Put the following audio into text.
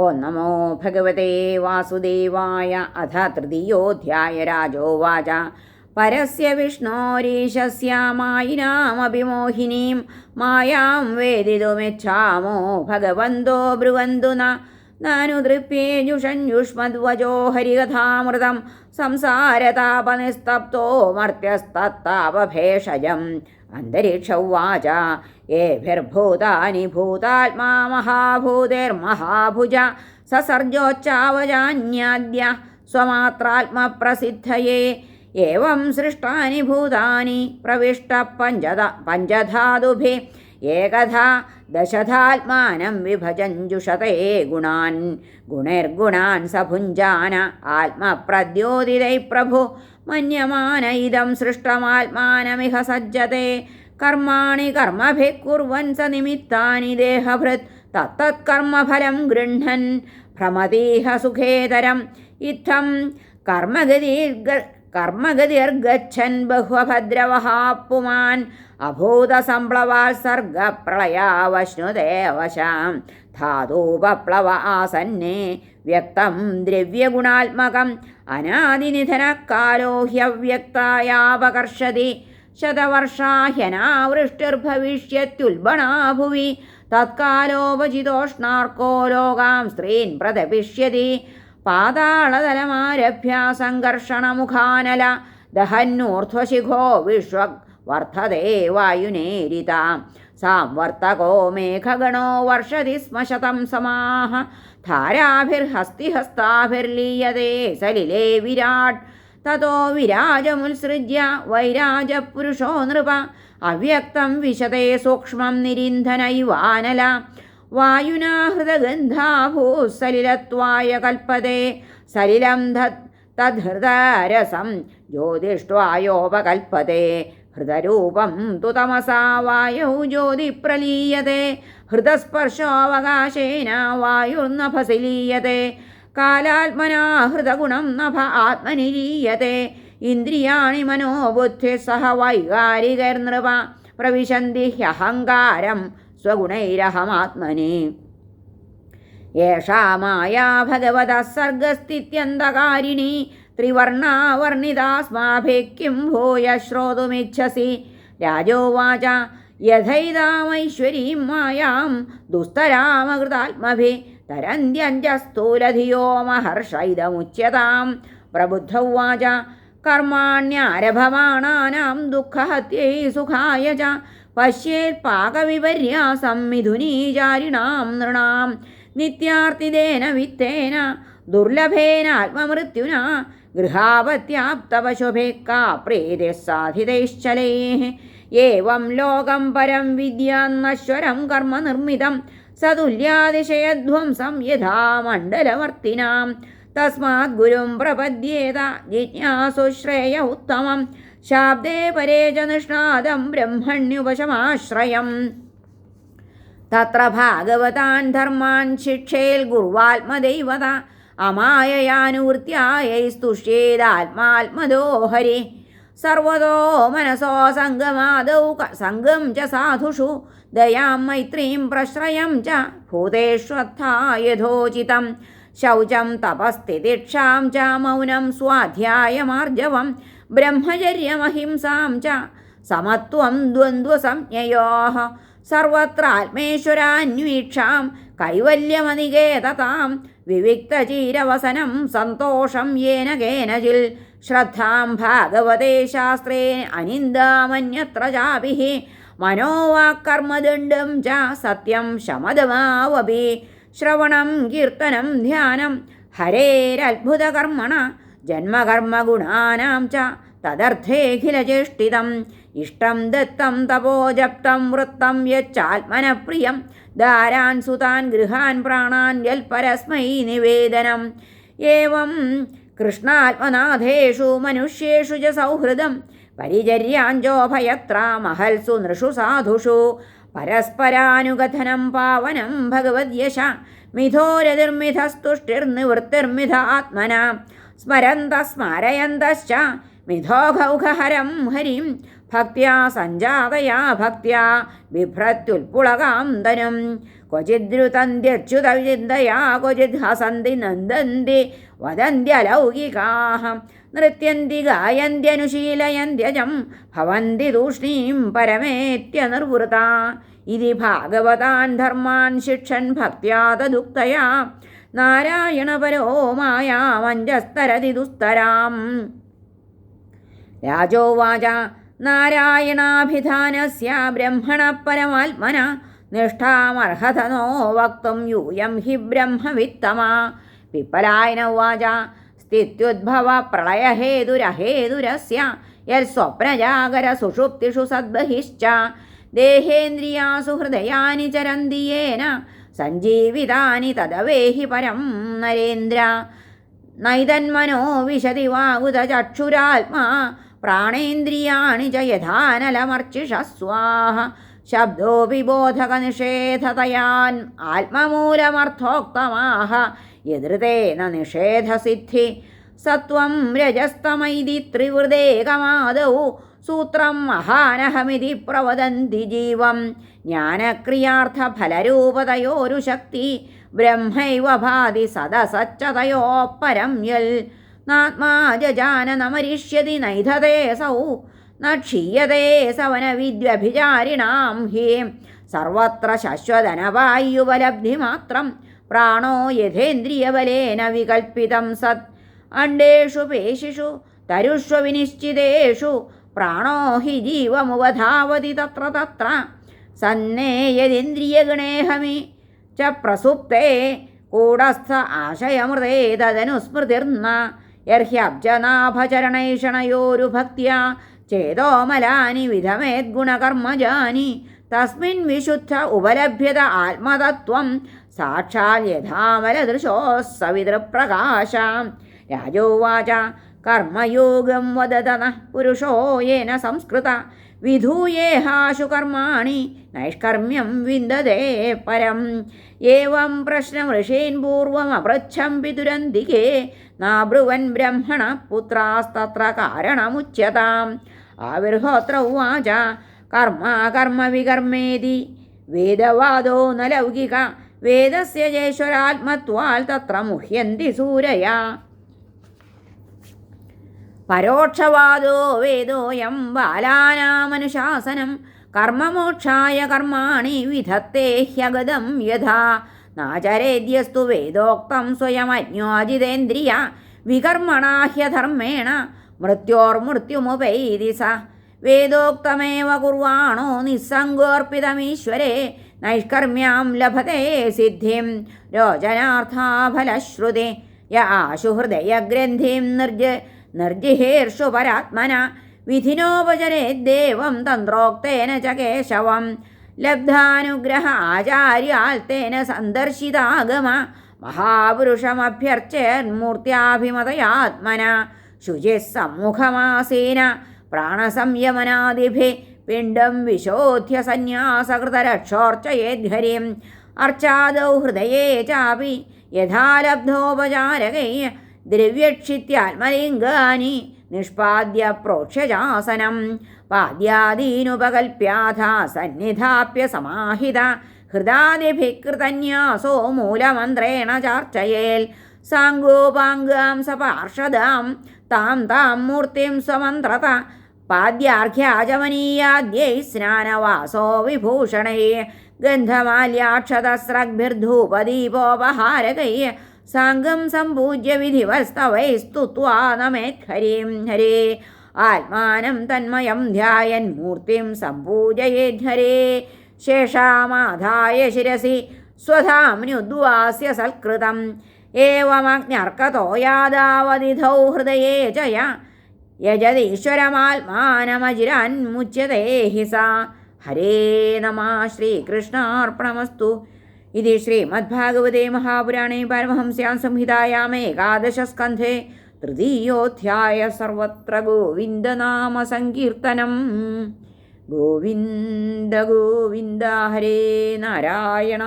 ഓം നമോ ഭഗവതേ വാസുദേവായ. അഥ തൃതീയോധ്യായ. രാജോവാച പരസ്യ വിഷ്ണോരീശസ്യ മായിനാമഭിമോഹിനീം മായാം വേദിതുമിച്ഛാമോ ഭഗവന്തോ ബ്രുവന്തു നാനുദൃപ്യേജുഷഞ്യുഷ്മദ്വജോ ഹരികഥാമൃതം സംസാരതാപനിസ്തപ്തോ മർത്യസ്തത്താപഭേഷജം. അന്തരീക്ഷൗവാച ഏഭിർഭൂതാനി ഭൂതാത്മാ മഹാഭൂതൈർമഹാഭുജ സസർജോച്ചാവജാന്യാദ്യ സ്വമാത്രാത്മപ്രസിദ്ധയേ. ഏവം സൃഷ്ടാനി ഭൂതാനി പ്രവിഷ്ട പഞ്ചധാതുഭിः ഏകധാ ദശധാത്മാനം വിഭജഞ്ജുഷതേ ഗുണാൻ. ഗുണൈർഗുണാൻ സഭുഞ്ജാന ആത്മപ്രദ്യോതിതൈ പ്രഭു മന്യമാന ഇദം സൃഷ്ടമാത്മാനമിഹ സജ്ജത്തെ. കർമാണി കർമ്മഭിः കുർവൻ സ നിമിത്താനി ദേഹഭൃത് തത്തത്കർമ്മഫലം ഗൃഹ്ണൻ ഭ്രമതീഹ സുഖേതരം. ഇത്തം കർമ്മഗതിർഗച്ഛൻ ബഹ്വഭദ്രവഃ പുമാൻ അഭൂതസംപ്ലവാൽ സർഗപ്രളയാവശ്നുദേവശാം. ധാതൂപപ്ലവ ആസന്നേ വ്യക്തം ദ്രവ്യഗുണാത്മകം അനാദിനിധനകാലോ ഹ്യവ്യക്തായാപകർഷതി. ശതവർഷാഹ്യനാവൃഷ്ടിർഭവിഷ്യത്യുൽബണാ ഭുവി തത്കാലോപചിതോഷ്ണാർക്കോ ലോകാം സ്ത്രീൻ പ്രതപിഷ്യതി. പാതാളതലമാരഭ്യ സംഘർഷണമുഖാനല ദഹന്നൂർധ്വശിഖോ വിശ്വവർദ്ധതേ വായുനേരിതാം. സാംവർത്തകോ മേഘഗണോ വർഷതി സ്മ ശതം സമാഹ ധാരാഭിർഹസ്തിഹസ്താഭിർലീയതേ സലിലേ വിരാട്. തതോ വിരാജമുത്സൃജ്യ വൈരാജപുരുഷോ നൃപ അവ്യക്തം വിശതേ സൂക്ഷ്മം നിരിന്ധനൈവാനല. വായുനാ ഹൃദഗന്ധാഭൂസലിലത്വായ കൽപ്പതേ സലിലം തദ്ഹൃദരസം ജ്യോതിഷ്ട്വായോപകൽപ്പതേ. ഹൃദരൂപം തു തമസാ വായൗ ജ്യോതി പ്രലീയത്തെ ഹൃദസ്പർശോവകാശേന വായുർനഭസിലീയത്തെ. കാലാത്മനാ ഹൃദഗുണം നഭ ആത്മനിലീയത്തെ. ഇന്ദ്രിയാണി മനോബുദ്ധി സഹ വൈകാരികൈർനൃപ പ്രവിശന്തി ഹ്യഹങ്കാരം സ്വഗുണൈരഹമാത്മനി. യേഷാ മായാ ഭഗവതഃ സർഗസ്ഥിത്യന്തകാരിണി ത്രിവർണാവർണിതാസ്മാഭിः കിം ഭൂയ ശ്രോതുമിച്ഛസി. രാജോവാച യഥൈതാമൈശ്വരീം മായാം ദുസ്തരാമകൃതാത്മഭിः തരന്ത്യഞ്ജസ്ഥൂലധിയോ മഹർഷ ഇദമുച്യതാം. പ്രബുദ്ധൗവാച കർമാണ്യാരഭമാണാനാം ദുഃഖഹത്യൈ സുഖായ ച പശ്യേത് പാകവിപര്യാസം മിഥുനീചാരിണാം നൃണാം. നിത്യാർത്തിദേന വിത്തേന ദുർലഭേനാത്മമൃത്യുന ഗൃഹാപത്യാപ്തപശുഭിഃ പ്രീതിഃ സാധിതൈശ്ചലൈഃ. ഏവം ലോകം പരം വിദ്യാന്നശ്വരം കർമ്മ നിർമ്മിതം സതുല്യാതിശയധ്വംസം യഥാ മണ്ഡലവർത്തിനാം. തസ്മാത് ഗുരും പ്രപദ്യേത ജിജ്ഞാസു ശ്രേയ ഉത്തമം ശാബ്ദേ പരേ ച നിഷ്ണാദം ബ്രഹ്മണ്യുപശമാശ്രയം. തത്ര ഭാഗവതാൻ ധർമാൻ ശിക്ഷേൽ ഗുർവാത്മദൈവത അമായയാനുവൃത്യായൈസ്തുഷ്യേദാത്മാത്മദോ ഹരി. സർവതോ മനസോ സംഗമാദൗ സംഗം ച സാധുഷു ദയാം മൈത്രീം പ്രശ്രയം ച ഭൂതേഷ്വത്ഥാ യഥോചിതം. ശൗചം തപസ്ഥിതിക്ഷാം ച മൗനം സ്വാധ്യായമാർജവം ബ്രഹ്മചര്യമഹിംസാം ച സമത്വം ദ്വന്ദ്വസംജ്ഞയോഃ. സർവത്രാത്മേശ്വരാന്വീക്ഷാം കൈവല്യമനികേതതാം വിവിക്തചീരവസനം സന്തോഷം യേന കേനചിൽ. ശ്രദ്ധാം ഭാഗവതേ ശാസ്ത്രേ അനിന്ദാമന്യത്ര ചാപിഃ മനോവാക്കർമ്മദണ്ഡം ച സത്യം ശമദമാവപി. ശ്രവണം കീർത്തനം ധ്യാനം ഹരേരത്ഭുതകർമ്മണ ജന്മകർമ്മഗുണാനാം ച തദർത്ഥേഖിലചേഷ്ടിതം. ഇഷ്ടം ദത്തം തപോജപ്തം വൃത്തം യച്ചാത്മനപ്രിയം ദാരാൻ സുതാൻ ഗൃഹാൻ പ്രാണാൻ യൽപരസ്മൈ നിവേദനം. ഏവം കൃഷ്ണാത്മനാഥേഷു മനുഷ്യേഷു ച സൗഹൃദം പരിചര്യാഞ്ചോഭയത്ര മഹൽസു നൃഷു സാധുഷു. പരസ്പരാനുകഥനം പാവനം ഭഗവദ്യശ മിഥോരതിർമിഥസ്തുഷ്ടിർനിവൃത്തിർമിഥ ആത്മന. സ്മരന്ത സ്മാരയന്തശ്ച മിഥോഘൗഘഹരം ഹരിം ഭക്ത്യാ സഞ്ജാതയാ ഭക്ത്യാ ബിഭ്രത്യുൽപുളകാം തനും. क्वचिद्रुतन्त्यच्युतविचिन्तया क्वचिद् हसन्ति नन्दन्ति वदन्त्यलौकिकाः नृत्यन्ति गायन्त्यनुशीलयन्त्यजं भवन्ति तूष्णीं परमेत्यनिर्वृता इति भागवतान् धर्मान् शिक्षन् भक्त्या तदुक्तया नारायणपरो मायामञ्जस्तरति दुस्तराम् राजोवाच नारायणाभिधानस्य ब्रह्मणः परमात्मना निष्ठामर्हतनो वक्तुं यूयं हि ब्रह्मवित्तमा पिप्पलायन उवाच स्थित्युद्भवप्रलयहेतुरहेतुरस्य यत्स्वप्नजागरसुषुप्तिषु सद्बहिश्च देहेन्द्रियासु हृदयानि चरन्ति येन सञ्जीवितानि तदवेहि परं नरेन्द्र नैतन्मनो विशति वागुतचक्षुरात्मा प्राणेन्द्रियाणि च यथानलमर्चिषः स्वाहा शब्दोऽपि बोधकनिषेधतयान् आत्ममूलमर्थोक्तमाह यदृतेन निषेधसिद्धि सत्वं रजस्तमैति त्रिवृदेकमादौ सूत्रं महानहमिति प्रवदन्ति जीवं ज्ञानक्रियार्थफलरूपतयोरुशक्ति ब्रह्मैव भाति सदसच्चतयोः परं यल् नात्मा जजाननमरिष्यति नैधतेऽसौ न क्षीयते सवनविद्व्यभिचारिणां हि सर्वत्र शश्वतनवायुपलब्धिमात्रं प्राणो यथेन्द्रियबलेन विकल्पितं सत् अण्डेषु पेशिषु तरुष्व विनिश्चितेषु प्राणो हि जीवमुपधावति तत्र तत्र सन्ने यदिन्द्रियगणेहमि च प्रसुप्ते कूटस्थ आशयमृते तदनुस्मृतिर्न यर्ह्यब्जनाभचरणैषणयोरुभक्त्या चेदोमलानि विधमेद्गुणकर्मजानि तस्मिन् विशुद्ध उपलभ्यत आत्मतत्त्वं साक्षात् यथामलदृशोः सवितृप्रकाशः राजोवाच कर्मयोगं वदत नः पुरुषो येन संस्कृत विधूयेहाशु कर्माणि नैष्कर्म्यं विन्दते परम् एवं प्रश्नं ऋषीन् पूर्वमपृच्छं पितुरन्तिके नाब्रुवन् ब्रह्मणः पुत्रास्तत्र कारणमुच्यताम् आविर्होत्र उवाच कर्म कर्म विकर्मेति वेदवादो न लौकिक वेदस्य जेश्वरात्मत्वात् तत्र मुह्यन्ति सूरया परोक्षवादो वेदोऽयं बालानामनुशासनं कर्ममोक्षाय कर्माणि विधत्ते ह्यगदं यथा नाचरेद्यस्तु वेदोक्तं स्वयमज्ञोऽजितेन्द्रिय विकर्मणा ह्यधर्मेण मृत्योर्मृत्युमुपैति स वेदोक्तमेव कुर्वाणो निस्सङ्गोऽर्पितमीश्वरे नैष्कर्म्यां लभते सिद्धिं रोचनार्थाफलश्रुते य आशु हृदयग्रन्थिं निर्जिहेर्षु परात्मना विधिनोपचरेद्देवं तन्त्रोक्तेन च केशवं लब्धानुग्रह आचार्यात् तेन सन्दर्शितागम महापुरुषमभ्यर्चेन्मूर्त्याभिमतयात्मना शुचिः सम्मुखमासीन प्राणसंयमनादिभिः पिण्डं विशोध्य सन्न्यासकृतरक्षोर्चयेद्हरिम् अर्चादौ हृदये चापि यथा लब्धोपचारकैः द्रव्यक्षित्यात्मलिङ्गानि निष्पाद्य प्रोक्ष्यजासनं पाद्यादीनुपकल्प्याथ सन्निधाप्य समाहिता हृदादिभिः कृतन्यासो मूलमन्त्रेण चार्चयेत् साङ्गोपाङ्गां सपार्षदां तां तां मूर्तिं स्वमन्त्रत पाद्यार्घ्याचमनीयाद्यै स्नानवासो विभूषणैः गन्धमाल्याक्षतस्रग्भिर्धूपदीपोपहारकैः साङ्गं सम्पूज्य विधिवस्तवैः स्तुत्वा नमेत् हरिं हरे आत्मानं तन्मयं ध्यायन् मूर्तिं सम्पूजयेद्धरे शेषामाधाय शिरसि स्वधाम्न्युद्वास्य सत्कृतम् एवमज्ञर्कतो यादावदिधौ हृदये च यजदीश्वरमात्मानमजिरान्मुच्यते हि सा हरे नमः श्रीकृष्णार्पणमस्तु इति श्रीमद्भागवते महापुराणे पारमहंस्यां संहितायाम् एकादशस्कन्धे तृतीयोऽध्यायः सर्वत्र गोविन्दनाम संकीर्तनं गोविन्द गोविन्द हरे नारायण।